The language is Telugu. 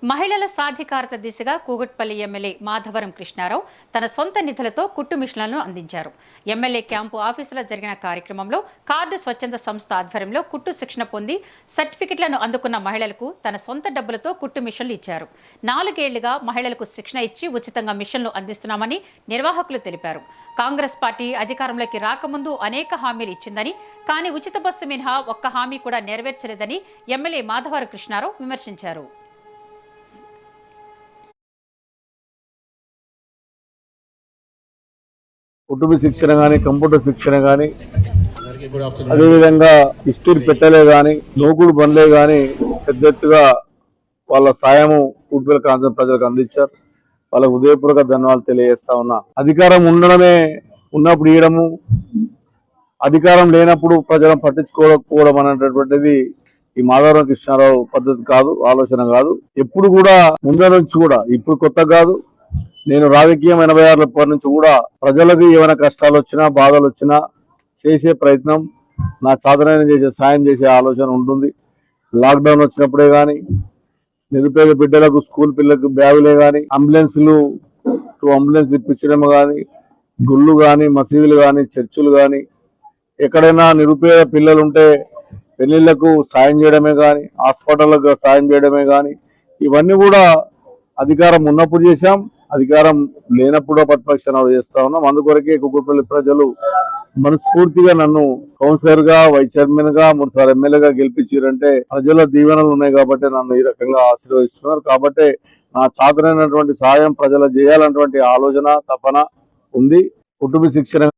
మహిళల సాధికారత దిశగా కూగట్పల్లి ఎమ్మెల్యే మాధవరం కృష్ణారావు తన సొంత నిధులతో కుట్టు మిషన్లను అందించారు. ఎమ్మెల్యే క్యాంపు ఆఫీసులో జరిగిన కార్యక్రమంలో కార్డు స్వచ్ఛంద సంస్థ ఆధ్వర్యంలో కుట్టు శిక్షణ పొంది సర్టిఫికెట్లను అందుకున్న మహిళలకు తన సొంత డబ్బులతో కుట్టు మిషన్లు ఇచ్చారు. 4 ఏళ్లుగా మహిళలకు శిక్షణ ఇచ్చి ఉచితంగా మిషన్లు అందిస్తున్నామని నిర్వాహకులు తెలిపారు. కాంగ్రెస్ పార్టీ అధికారంలోకి రాకముందు అనేక హామీలు ఇచ్చిందని, కానీ ఉచిత బస్సు మినహా ఒక్క హామీ కూడా నెరవేర్చలేదని ఎమ్మెల్యే మాధవరం కృష్ణారావు విమర్శించారు. కుటుంబ శిక్షణ కానీ, కంప్యూటర్ శిక్షణ కానీ, అదేవిధంగా ఇస్త్రీ పెట్టలే కానీ, నూకుడు బండ్లే కానీ పెద్ద ఎత్తుగా వాళ్ళ సాయము కూటుపల్లి కాన్సర్ ప్రజలకు అందించారు. వాళ్ళకు హృదయపూర్వక ధన్యవాదాలు తెలియజేస్తా ఉన్నా. అధికారం ఉండడమే ఉన్నప్పుడు ఇవ్వడము, అధికారం లేనప్పుడు ప్రజలను పట్టించుకోకపోవడం అనేటటువంటిది ఈ మాధవరం కృష్ణారావు పద్ధతి కాదు, ఆలోచన కాదు. ఎప్పుడు కూడా ముందర నుంచి కూడా, ఇప్పుడు కొత్త కాదు, నేను రాజకీయం 86 నుంచి కూడా ప్రజలకు ఏమైనా కష్టాలు వచ్చినా బాధలు వచ్చినా చేసే ప్రయత్నం, నా సాధన చేసే సాయం చేసే ఆలోచన ఉంటుంది. లాక్డౌన్ వచ్చినప్పుడే కానీ, నిరుపేద బిడ్డలకు స్కూల్ పిల్లలకు బ్యాగులే కానీ, అంబులెన్స్ ఇప్పించడం కానీ, గుళ్ళు కానీ, మసీదులు కానీ, చర్చిలు కానీ, ఎక్కడైనా నిరుపేద పిల్లలు ఉంటే పెళ్లిళ్లకు సాయం చేయడమే కానీ, హాస్పిటళ్లకు సాయం చేయడమే కానీ, ఇవన్నీ కూడా అధికారం ఉన్నప్పుడు చేశాం, అధికారం లేనప్పుడు ప్రతిపక్షాలు చేస్తా ఉన్నాం. అందుకొరకే కూకట్పల్లి ప్రజలు మనస్ఫూర్తిగా నన్ను కౌన్సిలర్ గా, వైస్ చైర్మన్ గా, 3 సార్లు ఎమ్మెల్యేగా గెలిపించారంటే ప్రజల దీవెనలు ఉన్నాయి కాబట్టి నన్ను ఈ రకంగా ఆశీర్వదిస్తున్నారు. కాబట్టి నా చాతనైనటువంటి సాయం ప్రజలు చేయాలన్నటువంటి ఆలోచన, తపన ఉంది. కుటుంబ శిక్షణ